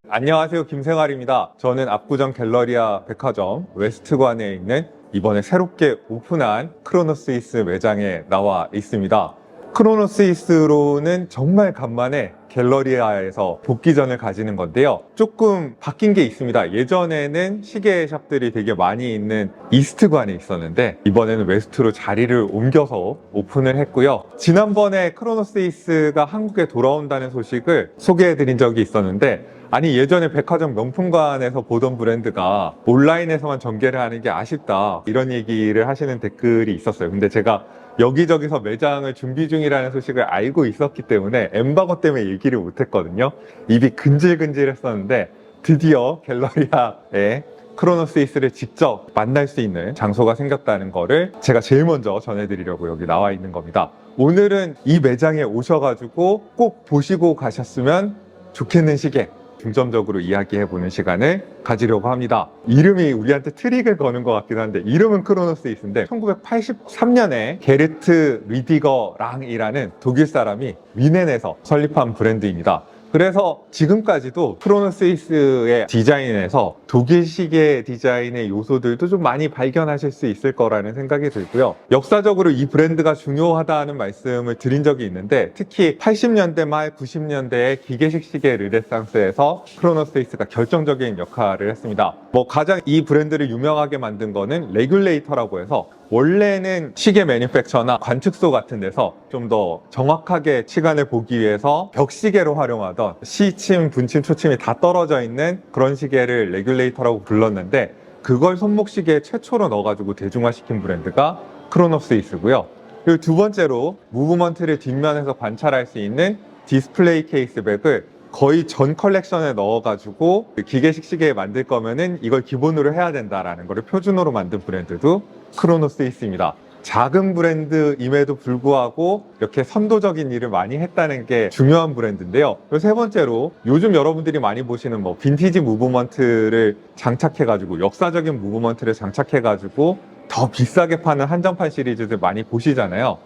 안녕하세요, 김생활입니다. 저는 압구정 갤러리아 백화점 웨스트관에 있는 이번에 새롭게 오픈한 크로노스이스 매장에 나와 있습니다. 크로노스이스로는 정말 간만에 갤러리아에서 복귀전을 가지는 건데요. 조금 바뀐 게 있습니다. 예전에는 시계 샵들이 되게 많이 있는 이스트관에 있었는데 이번에는 웨스트로 자리를 옮겨서 오픈을 했고요. 지난번에 크로노스이스가 한국에 돌아온다는 소식을 소개해드린 적이 있었는데, 아니 예전에 백화점 명품관에서 보던 브랜드가 온라인에서만 전개를 하는 게 아쉽다, 이런 얘기를 하시는 댓글이 있었어요. 근데 제가 여기저기서 매장을 준비 중이라는 소식을 알고 있었기 때문에 엠바고 때문에 얘기를 못했거든요. 입이 근질근질 했었는데 드디어 갤러리아에 크로노스이스를 직접 만날 수 있는 장소가 생겼다는 거를 제가 제일 먼저 전해드리려고 여기 나와 있는 겁니다. 오늘은 이 매장에 오셔가지고 꼭 보시고 가셨으면 좋겠는 시계 중점적으로 이야기해보는 시간을 가지려고 합니다. 이름이 우리한테 트릭을 거는 것 같긴 한데, 이름은 크로노스이스인데 1983년에 게르트 리디거 랑이라는 독일 사람이 위넨에서 설립한 브랜드입니다. 그래서 지금까지도 크로노스이스의 디자인에서 독일 시계 디자인의 요소들도 좀 많이 발견하실 수 있을 거라는 생각이 들고요. 역사적으로 이 브랜드가 중요하다는 말씀을 드린 적이 있는데, 특히 80년대 말 90년대의 기계식 시계 르네상스에서 크로노스이스가 결정적인 역할을 했습니다. 가장 이 브랜드를 유명하게 만든 거는 레귤레이터라고 해서, 원래는 시계 매니팩처나 관측소 같은 데서 좀 더 정확하게 시간을 보기 위해서 벽시계로 활용하던 시침, 분침, 초침이 다 떨어져 있는 그런 시계를 레귤레이터라고 불렀는데, 그걸 손목시계에 최초로 넣어가지고 대중화시킨 브랜드가 크로노스이스고요. 그리고 두 번째로 무브먼트를 뒷면에서 관찰할 수 있는 디스플레이 케이스백을 거의 전 컬렉션에 넣어가지고 기계식 시계에 만들 거면은 이걸 기본으로 해야 된다라는 거를 표준으로 만든 브랜드도 크로노스이스입니다. 작은 브랜드임에도 불구하고 이렇게 선도적인 일을 많이 했다는 게 중요한 브랜드인데요. 그리고 세 번째로, 요즘 여러분들이 많이 보시는 빈티지 무브먼트를 장착해가지고, 역사적인 무브먼트를 장착해가지고 더 비싸게 파는 한정판 시리즈들 많이 보시잖아요.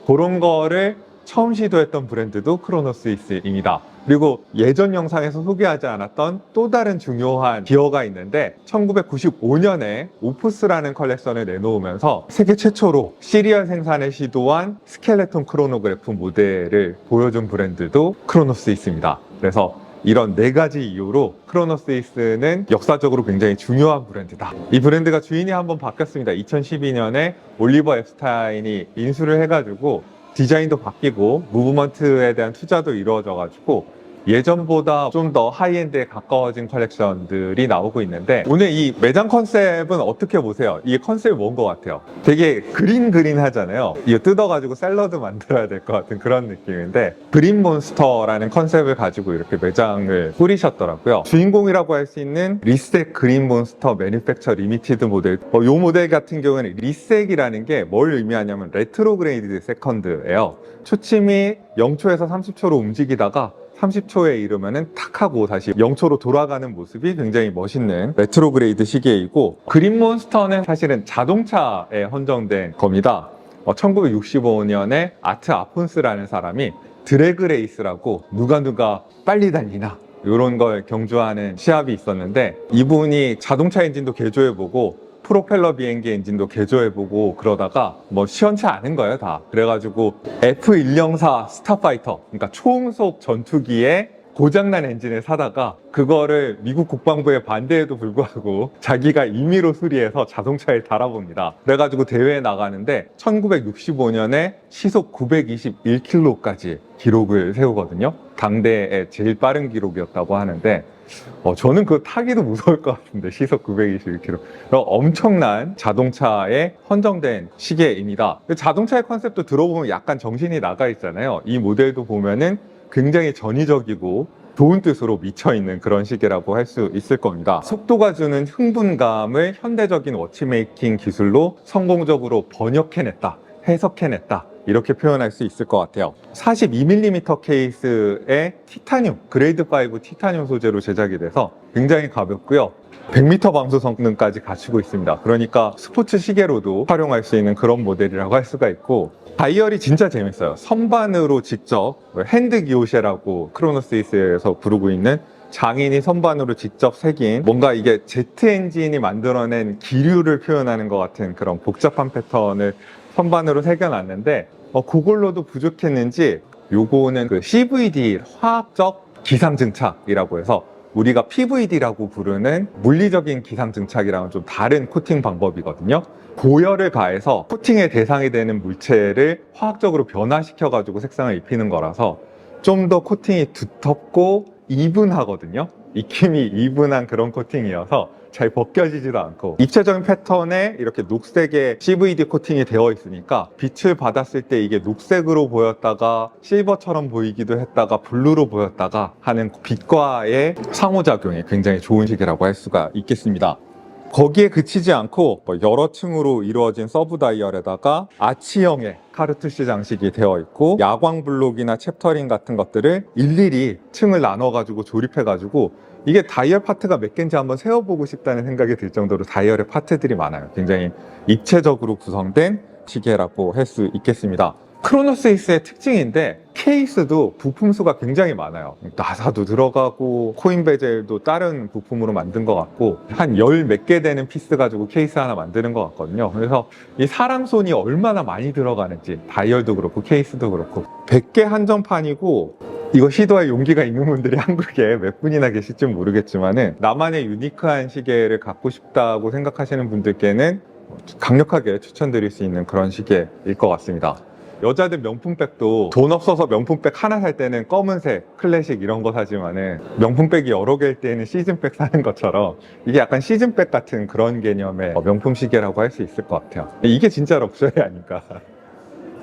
그런 거를 처음 시도했던 브랜드도 크로노스이스입니다. 그리고 예전 영상에서 소개하지 않았던 또 다른 중요한 기어가 있는데, 1995년에 오프스라는 컬렉션을 내놓으면서 세계 최초로 시리얼 생산을 시도한 스켈레톤 크로노그래프 모델을 보여준 브랜드도 크로노스이스입니다. 그래서 이런 네 가지 이유로 크로노스이스는 역사적으로 굉장히 중요한 브랜드다. 이 브랜드가 주인이 한번 바뀌었습니다. 2012년에 올리버 앱스타인이 인수를 해가지고 디자인도 바뀌고 무브먼트에 대한 투자도 이루어져가지고 예전보다 좀 더 하이엔드에 가까워진 컬렉션들이 나오고 있는데, 오늘 이 매장 컨셉은 어떻게 보세요? 이 컨셉이 뭔 것 같아요? 되게 그린 하잖아요. 이거 뜯어가지고 샐러드 만들어야 될 것 같은 그런 느낌인데, 그린 몬스터라는 컨셉을 가지고 이렇게 매장을 꾸리셨더라고요. 주인공이라고 할 수 있는 리색 그린 몬스터 매니팩처 리미티드 모델, 이 모델 같은 경우에는 리색이라는 게 뭘 의미하냐면 레트로그레이드 세컨드예요. 초침이 0초에서 30초로 움직이다가 30초에 이르면은 탁 하고 다시 0초로 돌아가는 모습이 굉장히 멋있는 레트로그레이드 시계이고, 그린몬스터는 사실은 자동차에 헌정된 겁니다. 1965년에 아트 아폰스라는 사람이 드래그레이스라고 누가 빨리 달리나 이런 걸 경주하는 시합이 있었는데, 이분이 자동차 엔진도 개조해보고 프로펠러 비행기 엔진도 개조해보고 그러다가 시원치 않은 거예요, 다. 그래가지고 F104 스타파이터, 그러니까 초음속 전투기에 고장난 엔진을 사다가 그거를 미국 국방부의 반대에도 불구하고 자기가 임의로 수리해서 자동차에 달아봅니다. 그래가지고 대회에 나가는데 1965년에 시속 921km까지 기록을 세우거든요. 당대의 제일 빠른 기록이었다고 하는데, 저는 그거 타기도 무서울 것 같은데, 시속 921km. 엄청난 자동차에 헌정된 시계입니다. 자동차의 컨셉도 들어보면 약간 정신이 나가 있잖아요. 이 모델도 보면은 굉장히 전위적이고 좋은 뜻으로 미쳐있는 그런 시계라고 할 수 있을 겁니다. 속도가 주는 흥분감을 현대적인 워치메이킹 기술로 성공적으로 번역해냈다, 해석해냈다, 이렇게 표현할 수 있을 것 같아요. 42mm 케이스에 티타늄, 그레이드 5 티타늄 소재로 제작이 돼서 굉장히 가볍고요. 100m 방수 성능까지 갖추고 있습니다. 그러니까 스포츠 시계로도 활용할 수 있는 그런 모델이라고 할 수가 있고, 다이얼이 진짜 재밌어요. 선반으로 직접 핸드 기호쉐라고 크로노스이스에서 부르고 있는 장인이 선반으로 직접 새긴, 뭔가 이게 제트 엔진이 만들어낸 기류를 표현하는 것 같은 그런 복잡한 패턴을 선반으로 새겨놨는데, 그걸로도 부족했는지 요거는 그 CVD, 화학적 기상증착이라고 해서 우리가 PVD라고 부르는 물리적인 기상증착이랑은 좀 다른 코팅 방법이거든요. 고열을 가해서 코팅의 대상이 되는 물체를 화학적으로 변화시켜가지고 색상을 입히는 거라서 좀 더 코팅이 두텁고 이분하거든요. 익힘이 이분한 그런 코팅이어서 잘 벗겨지지도 않고, 입체적인 패턴에 이렇게 녹색의 CVD 코팅이 되어 있으니까 빛을 받았을 때 이게 녹색으로 보였다가 실버처럼 보이기도 했다가 블루로 보였다가 하는 빛과의 상호작용이 굉장히 좋은 시계라고 할 수가 있겠습니다. 거기에 그치지 않고 여러 층으로 이루어진 서브 다이얼에다가 아치형의 카르투시 장식이 되어 있고, 야광 블록이나 챕터링 같은 것들을 일일이 층을 나눠 가지고 조립해 가지고, 이게 다이얼 파트가 몇 개인지 한번 세어보고 싶다는 생각이 들 정도로 다이얼의 파트들이 많아요. 굉장히 입체적으로 구성된 시계라고 할 수 있겠습니다. 크로노스이스의 특징인데, 케이스도 부품 수가 굉장히 많아요. 나사도 들어가고 코인 베젤도 다른 부품으로 만든 것 같고, 한 열 몇 개 되는 피스 가지고 케이스 하나 만드는 것 같거든요. 그래서 이 사람 손이 얼마나 많이 들어가는지, 다이얼도 그렇고 케이스도 그렇고, 100개 한정판이고, 이거 시도할 용기가 있는 분들이 한국에 몇 분이나 계실지 모르겠지만은, 나만의 유니크한 시계를 갖고 싶다고 생각하시는 분들께는 강력하게 추천드릴 수 있는 그런 시계일 것 같습니다. 여자들 명품백도 돈 없어서 명품백 하나 살 때는 검은색, 클래식 이런 거 사지만은, 명품백이 여러 개일 때는 시즌백 사는 것처럼 이게 약간 시즌백 같은 그런 개념의 명품 시계라고 할 수 있을 것 같아요. 이게 진짜 럭셔리 아닌가.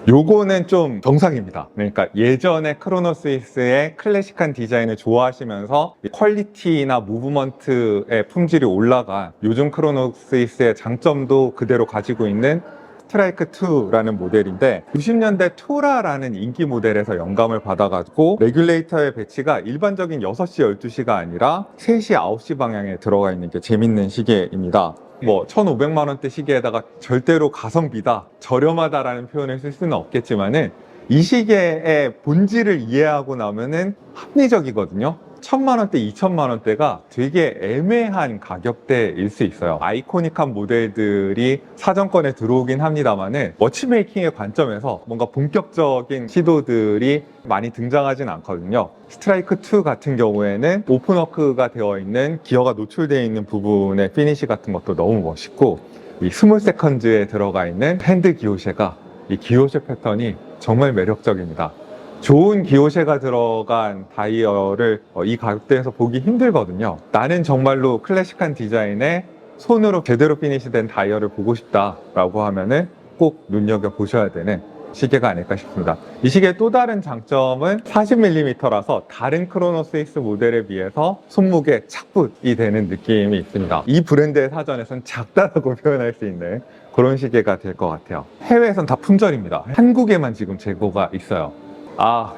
요거는 좀 정상입니다. 그러니까 예전에 크로노스이스의 클래식한 디자인을 좋아하시면서 퀄리티나 무브먼트의 품질이 올라간 요즘 크로노스이스의 장점도 그대로 가지고 있는 스트라이크 2라는 모델인데, 90년대 투라라는 인기 모델에서 영감을 받아가지고 레귤레이터의 배치가 일반적인 6시, 12시가 아니라 3시, 9시 방향에 들어가 있는 게 재밌는 시계입니다. 1,500만 원대 시계에다가 절대로 가성비다, 저렴하다라는 표현을 쓸 수는 없겠지만은, 이 시계의 본질을 이해하고 나면은 합리적이거든요. 1,000만 원대, 2,000만 원대가 되게 애매한 가격대일 수 있어요. 아이코닉한 모델들이 사정권에 들어오긴 합니다만은, 워치메이킹의 관점에서 뭔가 본격적인 시도들이 많이 등장하진 않거든요. 스트라이크 2 같은 경우에는 오픈워크가 되어 있는, 기어가 노출되어 있는 부분의 피니시 같은 것도 너무 멋있고, 이 스몰 세컨즈에 들어가 있는 핸드 기호쉐가, 이 기호쉐 패턴이 정말 매력적입니다. 좋은 기호쉐가 들어간 다이얼을 이 가격대에서 보기 힘들거든요. 나는 정말로 클래식한 디자인에 손으로 제대로 피니시된 다이얼을 보고 싶다라고 하면은 꼭 눈여겨보셔야 되는 시계가 아닐까 싶습니다. 이 시계의 또 다른 장점은 40mm라서 다른 크로노스이스 모델에 비해서 손목에 착붙이 되는 느낌이 있습니다. 이 브랜드의 사전에서는 작다라고 표현할 수 있는 그런 시계가 될 것 같아요. 해외에선 다 품절입니다. 한국에만 지금 재고가 있어요.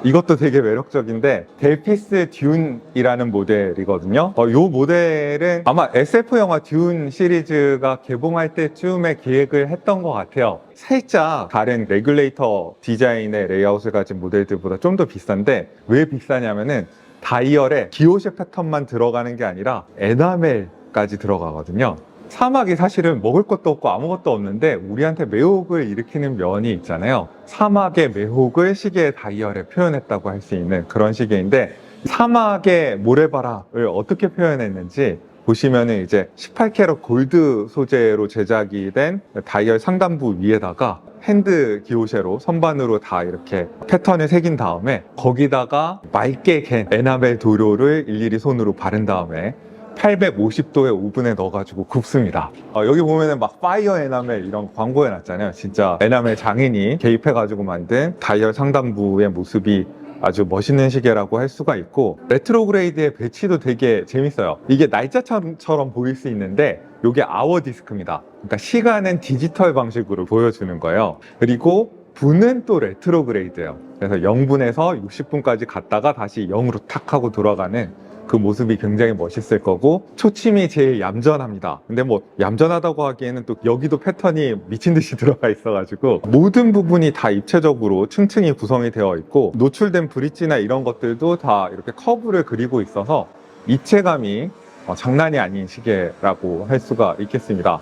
이것도 되게 매력적인데, 델피스 듄이라는 모델이거든요. 이 모델은 아마 SF 영화 듄 시리즈가 개봉할 때쯤에 기획을 했던 것 같아요. 살짝 다른 레귤레이터 디자인의 레이아웃을 가진 모델들보다 좀 더 비싼데, 왜 비싸냐면은 다이얼에 기호쉐 패턴만 들어가는 게 아니라 에나멜까지 들어가거든요. 사막이 사실은 먹을 것도 없고 아무것도 없는데 우리한테 매혹을 일으키는 면이 있잖아요. 사막의 매혹을 시계의 다이얼에 표현했다고 할 수 있는 그런 시계인데, 사막의 모래바람을 어떻게 표현했는지 보시면은, 이제 18캐럿 골드 소재로 제작이 된 다이얼 상단부 위에다가 핸드 기호쉐로 선반으로 다 이렇게 패턴을 새긴 다음에, 거기다가 맑게 갠 에나멜 도료를 일일이 손으로 바른 다음에 850도의 오븐에 넣어가지고 굽습니다. 여기 보면은 막 파이어 에나멜 이런 광고 해놨잖아요. 진짜 에나멜 장인이 개입해가지고 만든 다이얼 상단부의 모습이 아주 멋있는 시계라고 할 수가 있고, 레트로그레이드의 배치도 되게 재밌어요. 이게 날짜처럼 보일 수 있는데, 이게 아워 디스크입니다. 그러니까 시간은 디지털 방식으로 보여주는 거예요. 그리고 분은 또 레트로그레이드예요. 그래서 0분에서 60분까지 갔다가 다시 0으로 탁 하고 돌아가는 그 모습이 굉장히 멋있을 거고, 초침이 제일 얌전합니다. 근데 뭐 얌전하다고 하기에는 또 여기도 패턴이 미친 듯이 들어가 있어가지고 모든 부분이 다 입체적으로 층층이 구성이 되어 있고, 노출된 브릿지나 이런 것들도 다 이렇게 커브를 그리고 있어서 입체감이 장난이 아닌 시계라고 할 수가 있겠습니다.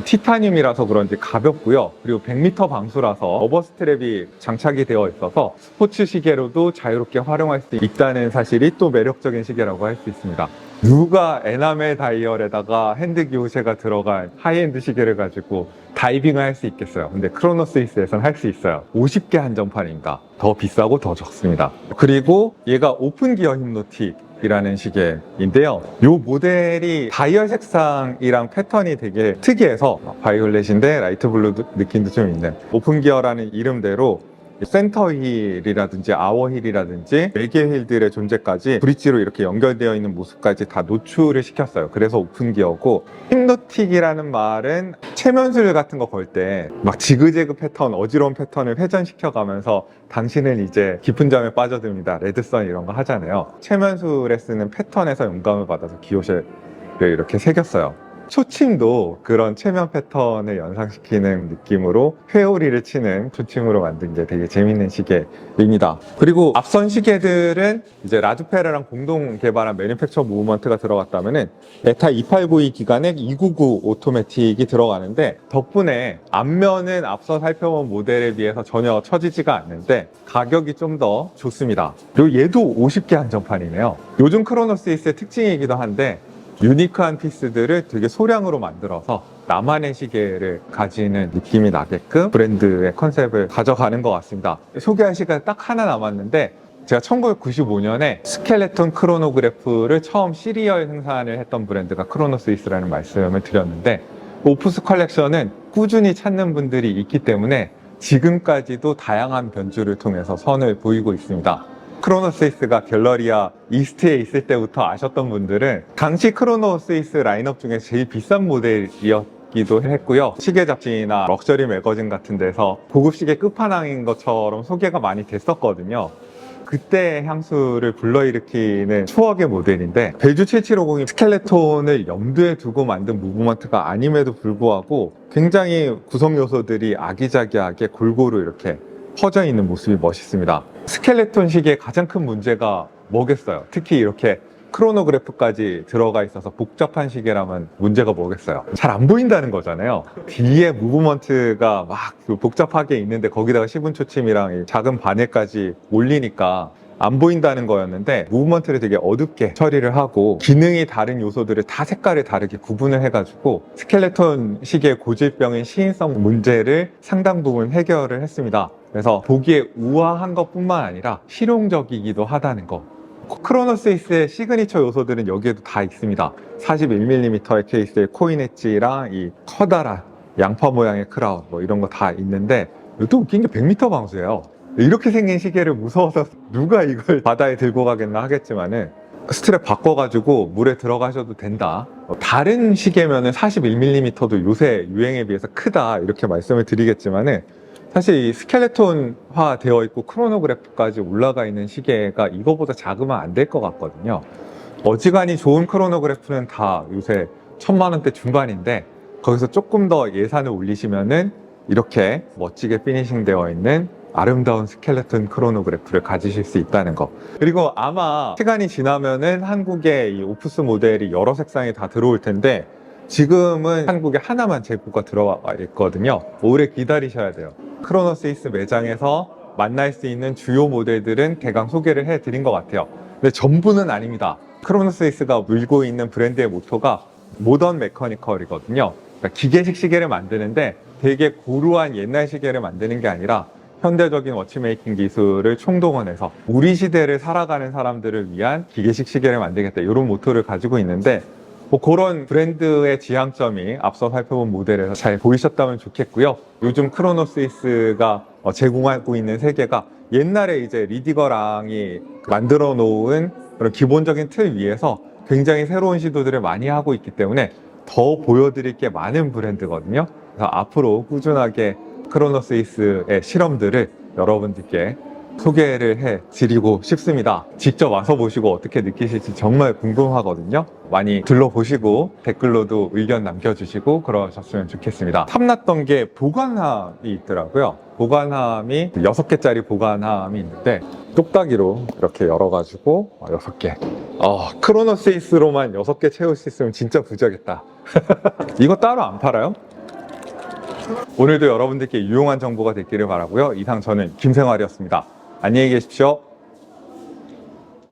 티타늄이라서 그런지 가볍고요. 그리고 100m 방수라서 어버스트랩이 장착이 되어 있어서 스포츠 시계로도 자유롭게 활용할 수 있다는 사실이 또 매력적인 시계라고 할 수 있습니다. 누가 에나멜 다이얼에다가 핸드 기호쇠가 들어간 하이엔드 시계를 가지고 다이빙을 할 수 있겠어요? 근데 크로노스위스에서는 할 수 있어요. 50개 한정판입니다. 더 비싸고 더 적습니다. 그리고 얘가 오픈 기어 힌노틱 이라는 시계인데요. 이 모델이 다이얼 색상이랑 패턴이 되게 특이해서 바이올렛인데 라이트 블루 느낌도 좀 있는, 오픈 기어라는 이름대로 센터 힐이라든지 아워 힐이라든지 매개 힐들의 존재까지 브릿지로 이렇게 연결되어 있는 모습까지 다 노출을 시켰어요. 그래서 오픈 기어고, 힌노틱이라는 말은 체면술 같은 거 걸 때 막 지그재그 패턴, 어지러운 패턴을 회전시켜 가면서 당신은 이제 깊은 잠에 빠져듭니다, 레드선 이런 거 하잖아요. 체면술에 쓰는 패턴에서 영감을 받아서 기호쇠를 이렇게 새겼어요. 초침도 그런 체면 패턴을 연상시키는 느낌으로 회오리를 치는 초침으로 만든 게 되게 재밌는 시계입니다. 그리고 앞선 시계들은 이제 라두페르랑 공동 개발한 매니팩처 무브먼트가 들어갔다면은 에타 2892 기간에 299 오토매틱이 들어가는데, 덕분에 앞면은 앞서 살펴본 모델에 비해서 전혀 처지지가 않는데 가격이 좀 더 좋습니다. 그리고 얘도 50개 한정판이네요. 요즘 크로노스위스의 특징이기도 한데 유니크한 피스들을 되게 소량으로 만들어서 나만의 시계를 가지는 느낌이 나게끔 브랜드의 컨셉을 가져가는 것 같습니다. 소개할 시간이 딱 하나 남았는데, 제가 1995년에 스켈레톤 크로노그래프를 처음 시리얼 생산을 했던 브랜드가 크로노스위스라는 말씀을 드렸는데, 오프스 컬렉션은 꾸준히 찾는 분들이 있기 때문에 지금까지도 다양한 변주를 통해서 선을 보이고 있습니다. 크로노스위스가 갤러리아 이스트에 있을 때부터 아셨던 분들은 당시 크로노스위스 라인업 중에 제일 비싼 모델이었기도 했고요. 시계 잡지나 럭셔리 매거진 같은 데서 고급 시계 끝판왕인 것처럼 소개가 많이 됐었거든요. 그때의 향수를 불러일으키는 추억의 모델인데, 벨주 7750이 스켈레톤을 염두에 두고 만든 무브먼트가 아님에도 불구하고 굉장히 구성 요소들이 아기자기하게 골고루 이렇게 퍼져 있는 모습이 멋있습니다. 스켈레톤 시계의 가장 큰 문제가 뭐겠어요? 특히 이렇게 크로노그래프까지 들어가 있어서 복잡한 시계라면 문제가 뭐겠어요? 잘 안 보인다는 거잖아요. 뒤에 무브먼트가 막 복잡하게 있는데 거기다가 시분 초침이랑 작은 바늘까지 올리니까 안 보인다는 거였는데, 무브먼트를 되게 어둡게 처리를 하고 기능이 다른 요소들을 다 색깔을 다르게 구분을 해가지고 스켈레톤 시계의 고질병인 시인성 문제를 상당 부분 해결을 했습니다. 그래서 보기에 우아한 것뿐만 아니라 실용적이기도 하다는 거. 크로노스위스의 시그니처 요소들은 여기에도 다 있습니다. 41mm의 케이스의 코인 엣지랑 이 커다란 양파 모양의 크라운 뭐 이런 거 다 있는데, 또 웃긴 게 100m 방수예요. 이렇게 생긴 시계를 무서워서 누가 이걸 바다에 들고 가겠나 하겠지만은 스트랩 바꿔가지고 물에 들어가셔도 된다. 다른 시계면은 41mm도 요새 유행에 비해서 크다 이렇게 말씀을 드리겠지만은, 사실 이 스켈레톤화 되어 있고 크로노그래프까지 올라가 있는 시계가 이거보다 작으면 안 될 것 같거든요. 어지간히 좋은 크로노그래프는 다 요새 1000만 원대 중반인데, 거기서 조금 더 예산을 올리시면은 이렇게 멋지게 피니싱 되어 있는 아름다운 스켈레톤 크로노그래프를 가지실 수 있다는 거. 그리고 아마 시간이 지나면은 한국에 이 오프스 모델이 여러 색상이 다 들어올 텐데, 지금은 한국에 하나만 재고가 들어와 있거든요. 오래 기다리셔야 돼요. 크로노스위스 매장에서 만날 수 있는 주요 모델들은 대강 소개를 해드린 것 같아요. 근데 전부는 아닙니다. 크로노스위스가 물고 있는 브랜드의 모토가 모던 메커니컬이거든요. 그러니까 기계식 시계를 만드는데 되게 고루한 옛날 시계를 만드는 게 아니라 현대적인 워치메이킹 기술을 총동원해서 우리 시대를 살아가는 사람들을 위한 기계식 시계를 만들겠다, 이런 모토를 가지고 있는데, 뭐 그런 브랜드의 지향점이 앞서 살펴본 모델에서 잘 보이셨다면 좋겠고요. 요즘 크로노스위스가 제공하고 있는 세계가 옛날에 이제 리디거랑이 만들어 놓은 그런 기본적인 틀 위에서 굉장히 새로운 시도들을 많이 하고 있기 때문에 더 보여드릴 게 많은 브랜드거든요. 그래서 앞으로 꾸준하게 크로노스위스의 실험들을 여러분들께 소개를 해 드리고 싶습니다. 직접 와서 보시고 어떻게 느끼실지 정말 궁금하거든요. 많이 둘러보시고 댓글로도 의견 남겨주시고 그러셨으면 좋겠습니다. 탐났던 게 보관함이 있더라고요. 보관함이 6개짜리 보관함이 있는데 똑딱이로 이렇게 열어가지고 6개. 크로노스이스로만 6개 채울 수 있으면 진짜 부자겠다. 이거 따로 안 팔아요? 오늘도 여러분들께 유용한 정보가 됐기를 바라고요. 이상 저는 김생활이었습니다. 안녕히 계십시오.